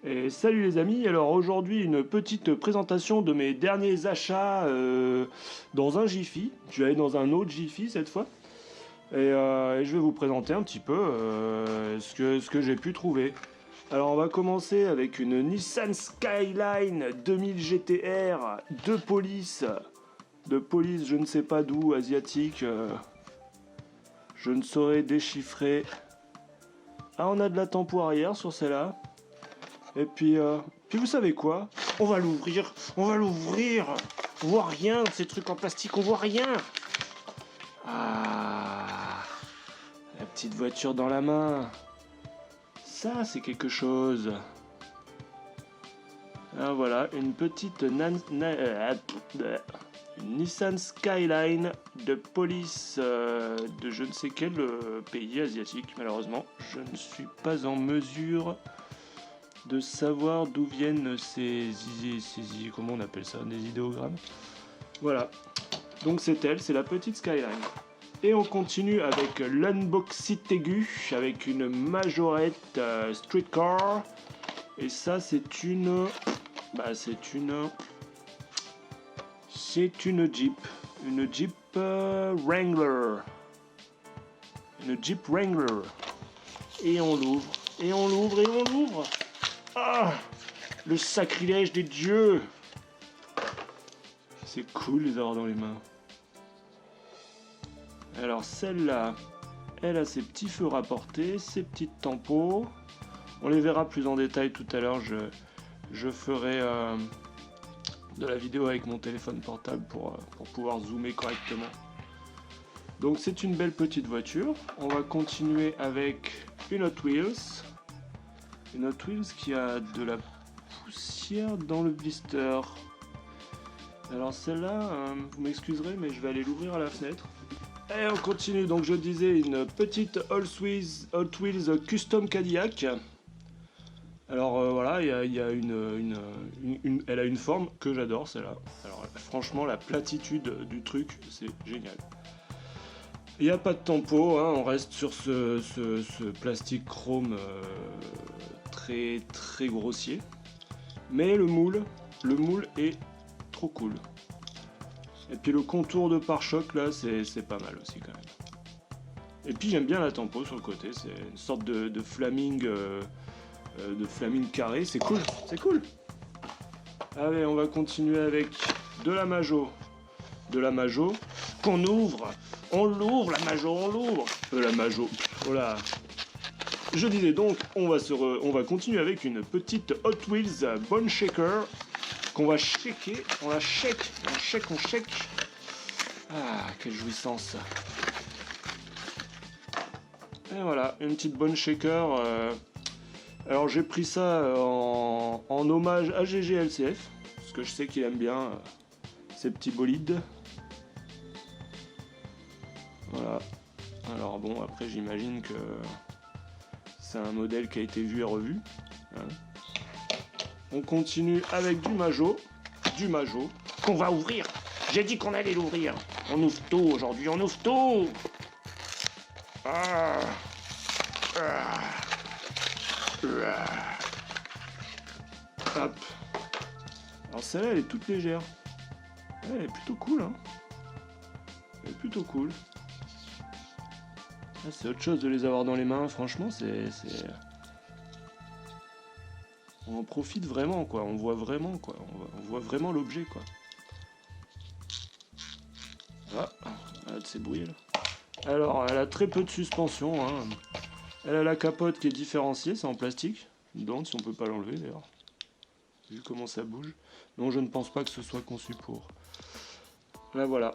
Et salut les amis, alors aujourd'hui une petite présentation de mes derniers achats dans un Jiffy. Je vais aller dans un autre Jiffy cette fois. Et je vais vous présenter un petit peu ce que j'ai pu trouver. Alors on va commencer avec une Nissan Skyline 2000 GTR de police je ne sais pas d'où, asiatique. Je ne saurais déchiffrer. Ah, on a de la tempo arrière sur celle-là. Et puis vous savez quoi? On va l'ouvrir. On voit rien de ces trucs en plastique, on voit rien. Ah, la petite voiture dans la main. Ça, c'est quelque chose. Ah voilà, une petite une Nissan Skyline de police de je ne sais quel pays asiatique. Malheureusement, je ne suis pas en mesure de savoir d'où viennent comment on appelle ça, des idéogrammes. Voilà, donc c'est elle, c'est la petite Skyline. Et on continue avec l'unboxing aigu, avec une majorette streetcar. Et ça c'est une Jeep, une Jeep Wrangler, une Jeep Wrangler. Et on l'ouvre, et on l'ouvre, et on l'ouvre. Ah, le sacrilège des dieux. C'est cool les avoir dans les mains. Alors celle-là, elle a ses petits feux rapportés, ses petites tampos. On les verra plus en détail tout à l'heure. Je ferai de la vidéo avec mon téléphone portable pour pouvoir zoomer correctement. Donc c'est une belle petite voiture. On va continuer avec une Hot Wheels. Une Hot Wheels qui a de la poussière dans le blister. Alors celle-là, vous m'excuserez, mais je vais aller l'ouvrir à la fenêtre. Et on continue, donc je disais une petite Hot Wheels Custom Cadillac. Alors voilà, il y a elle a une forme que j'adore celle-là. Alors franchement, la platitude du truc, c'est génial. Il n'y a pas de tempo, hein, on reste sur ce plastique chrome très très grossier. Mais le moule est trop cool. Et puis le contour de pare-choc là, c'est pas mal aussi quand même. Et puis j'aime bien la tempo sur le côté, c'est une sorte de flaming carré, c'est cool, c'est cool. Allez, on va continuer avec de la Majo. De la Majo qu'on ouvre. On l'ouvre la Majo, on l'ouvre. La Majo, voilà. Je disais donc, on va continuer avec une petite Hot Wheels Bone Shaker qu'on va shaker. On la shake, on shake. Ah, quelle jouissance. Et voilà, une petite Bone Shaker. Alors j'ai pris ça en hommage à GGLCF, parce que je sais qu'il aime bien ces petits bolides. Voilà. Alors bon, après j'imagine que c'est un modèle qui a été vu et revu. Hein. On continue avec du Majo, qu'on va ouvrir. J'ai dit qu'on allait l'ouvrir. On ouvre tout aujourd'hui, on ouvre tout. Ah. Ah. Ah. Hop. Alors celle-là, elle est toute légère. Ouais, elle est plutôt cool, hein. Elle est plutôt cool. Ah, c'est autre chose de les avoir dans les mains, franchement, c'est... On en profite vraiment, quoi. On voit vraiment, quoi. On voit vraiment l'objet, quoi. Ah, elle a de ces bruits, là. Alors, elle a très peu de suspension, hein. Elle a la capote qui est différenciée, c'est en plastique. Je me demande si on peut pas l'enlever, d'ailleurs. Vu comment ça bouge. Non, je ne pense pas que ce soit conçu pour. Là, voilà.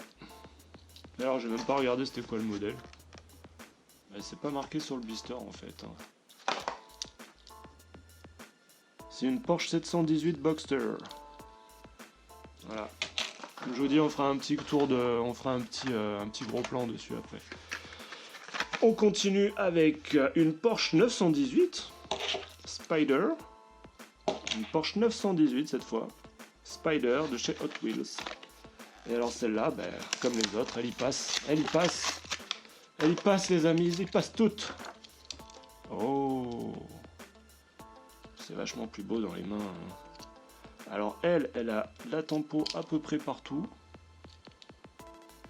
Alors, j'ai même pas regardé c'était quoi le modèle. C'est pas marqué sur le blister, en fait, hein. C'est une Porsche 718 Boxster. Voilà. Comme je vous dis, on fera un petit tour on fera un petit gros plan dessus après. On continue avec une Porsche 918 Spider. Une Porsche 918 cette fois. Spider de chez Hot Wheels. Et alors celle-là, comme les autres, elle y passe. Elle y passe. Elle y passe les amis, ils y passent toutes. Oh. C'est vachement plus beau dans les mains. Hein. Alors elle a la tempo à peu près partout.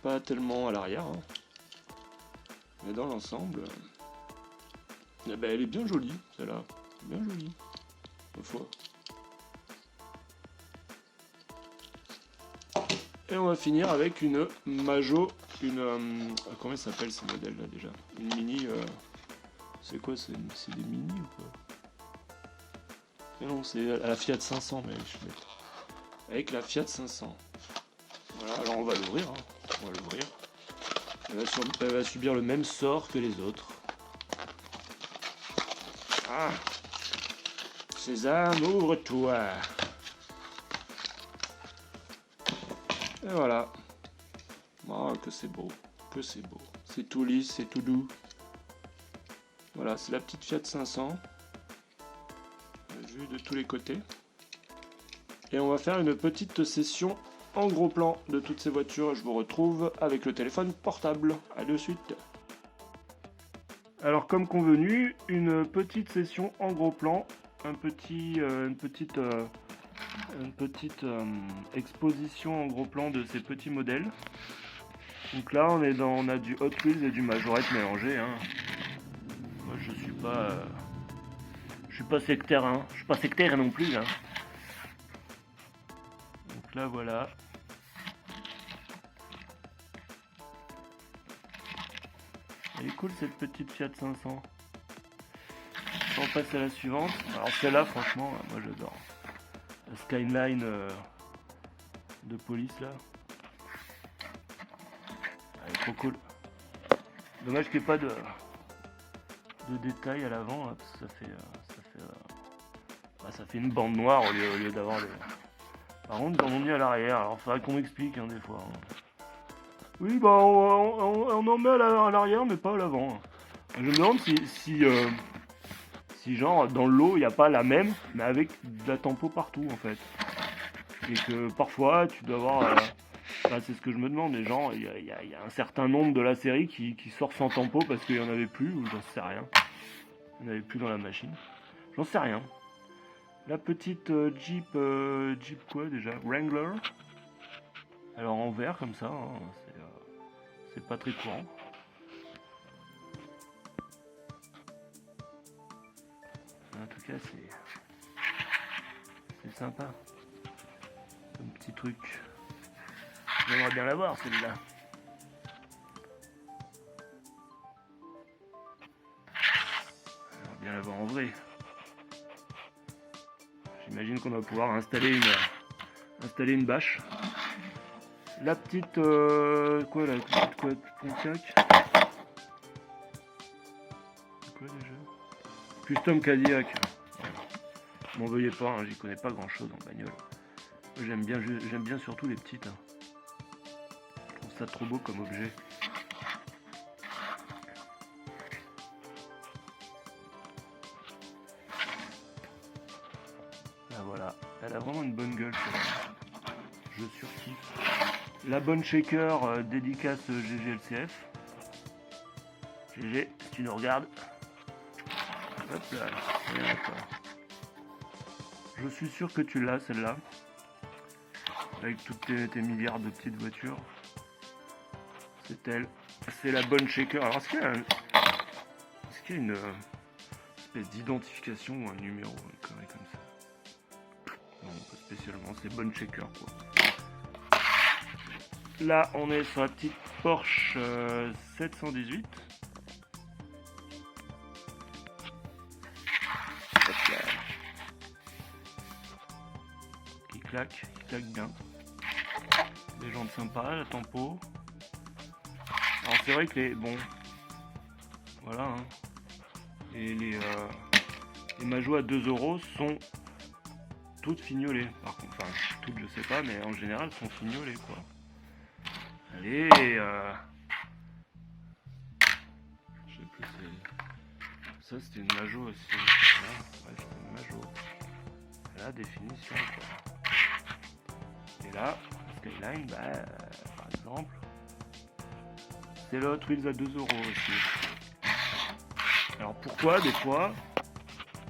Pas tellement à l'arrière. Hein. Mais dans l'ensemble, eh ben, elle est bien jolie, celle-là. Bien jolie. Une fois. Et on va finir avec une Majo, comment ça s'appelle ces modèles là déjà? Une mini, c'est quoi? C'est des mini ou quoi? Mais non, c'est la Fiat 500, mais je vais... Avec la Fiat 500. Voilà, alors on va l'ouvrir, hein. On va l'ouvrir. Elle va subir le même sort que les autres. Ah! Sésame, ouvre-toi! Et voilà. Oh, que c'est beau. Que c'est beau. C'est tout lisse, c'est tout doux. Voilà, c'est la petite Fiat 500. Vue de tous les côtés. Et on va faire une petite session en gros plan de toutes ces voitures. Je vous retrouve avec le téléphone portable. À de suite. Alors comme convenu, une petite session en gros plan. Une petite exposition en gros plan de ces petits modèles. Donc là on a du Hot Wheels et du Majorette mélangé. Hein. Moi je suis pas sectaire, hein. Je suis pas sectaire non plus. Hein. Donc là voilà. Elle est cool cette petite Fiat 500. On passe à la suivante. Alors celle-là franchement moi j'adore. La Skyline de police là. Elle est trop cool. Dommage qu'il n'y ait pas de détails à l'avant là, parce que ça fait une bande noire au lieu d'avoir les... Par contre ils en ont mis à l'arrière, alors il faudrait qu'on m'explique hein, des fois. Hein. Oui bah on en met à l'arrière mais pas à l'avant. Je me demande si genre dans le lot il n'y a pas la même mais avec de la tempo partout en fait. Et que parfois tu dois avoir... c'est ce que je me demande, les gens, il y a un certain nombre de la série qui sort sans tempo parce qu'il n'y en avait plus, ou j'en sais rien. Il n'y en avait plus dans la machine. J'en sais rien. La petite Jeep quoi déjà? Wrangler. Alors en vert comme ça, hein, c'est pas très courant. En tout cas c'est sympa. Un petit truc. J'aimerais bien la voir celle-là. J'aimerais bien la voir en vrai. J'imagine qu'on va pouvoir installer une bâche. La petite quoi la petite quoi Pontiac. C'est quoi déjà? Custom Cadillac. M'en veuillez pas, hein, j'y connais pas grand chose en bagnole. J'aime bien surtout les petites. Hein. Je trouve ça trop beau comme objet. Ah, voilà, elle a vraiment une bonne gueule. Je surkiffe. La bonne shaker dédicace GGLCF. GG, si tu nous regardes. Hop là, voilà, quoi. Je suis sûr que tu l'as celle-là. Avec toutes tes milliards de petites voitures. C'est elle. C'est la bonne shaker. Alors est-ce qu'il y a une espèce d'identification ou un numéro, une connerie comme ça? Non, pas spécialement, c'est bonne shaker quoi. Là on est sur la petite Porsche 718. Hop là. Qui claque bien. Des jantes sympas, la tempo. Alors c'est vrai que les... Bon. Voilà. Hein. Et les Majo à 2 € sont toutes fignolées. Par contre, enfin, toutes je sais pas, mais en général sont fignolées quoi. Allez, je sais plus, ça c'était une Majo aussi. Là, ouais, c'était une Majo. La définition quoi. Et là, Skyline, par exemple, c'est le Hot Wheels à 2 € aussi. Alors pourquoi des fois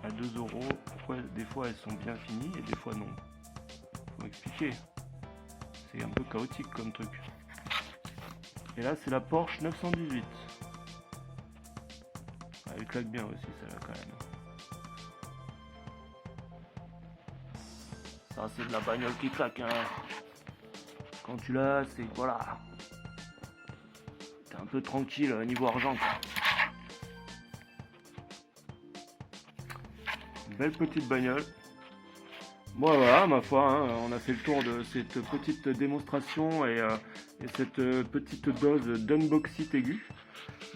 à 2 € pourquoi des fois elles sont bien finies et des fois non. Faut m'expliquer. C'est un peu chaotique comme truc. Et là c'est la Porsche 918. Elle claque bien aussi celle-là quand même. Ça c'est de la bagnole qui claque hein. Quand tu l'as, c'est voilà. T'es un peu tranquille niveau argent quoi. Une belle petite bagnole. Bon voilà, ma foi, hein, on a fait le tour de cette petite démonstration et cette petite dose d'unboxing aigu.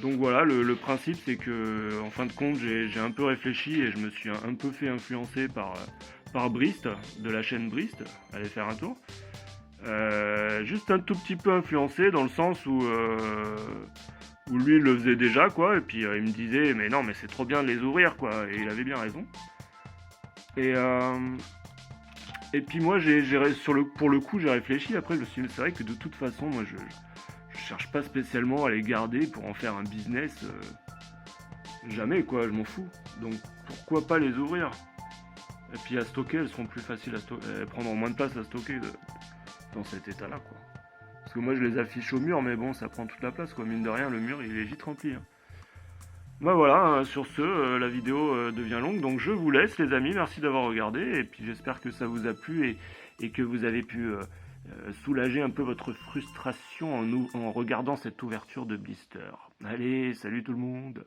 Donc voilà, le principe c'est que en fin de compte j'ai un peu réfléchi et je me suis un peu fait influencer par Brist, de la chaîne Brist, allez faire un tour. Juste un tout petit peu influencé dans le sens où lui il le faisait déjà quoi, et puis il me disait mais non mais c'est trop bien de les ouvrir quoi, et il avait bien raison. Et puis moi pour le coup j'ai réfléchi, après je me suis dit c'est vrai que de toute façon moi je cherche pas spécialement à les garder pour en faire un business, jamais quoi, je m'en fous. Donc pourquoi pas les ouvrir. Et puis à stocker, elles seront plus faciles à stocker, elles prendront moins de place à stocker dans cet état là quoi. Parce que moi je les affiche au mur mais bon ça prend toute la place quoi, mine de rien le mur il est vite rempli hein. Bah voilà, hein, sur ce, la vidéo devient longue, donc je vous laisse les amis, merci d'avoir regardé, et puis j'espère que ça vous a plu et que vous avez pu soulager un peu votre frustration en regardant cette ouverture de blister. Allez, salut tout le monde!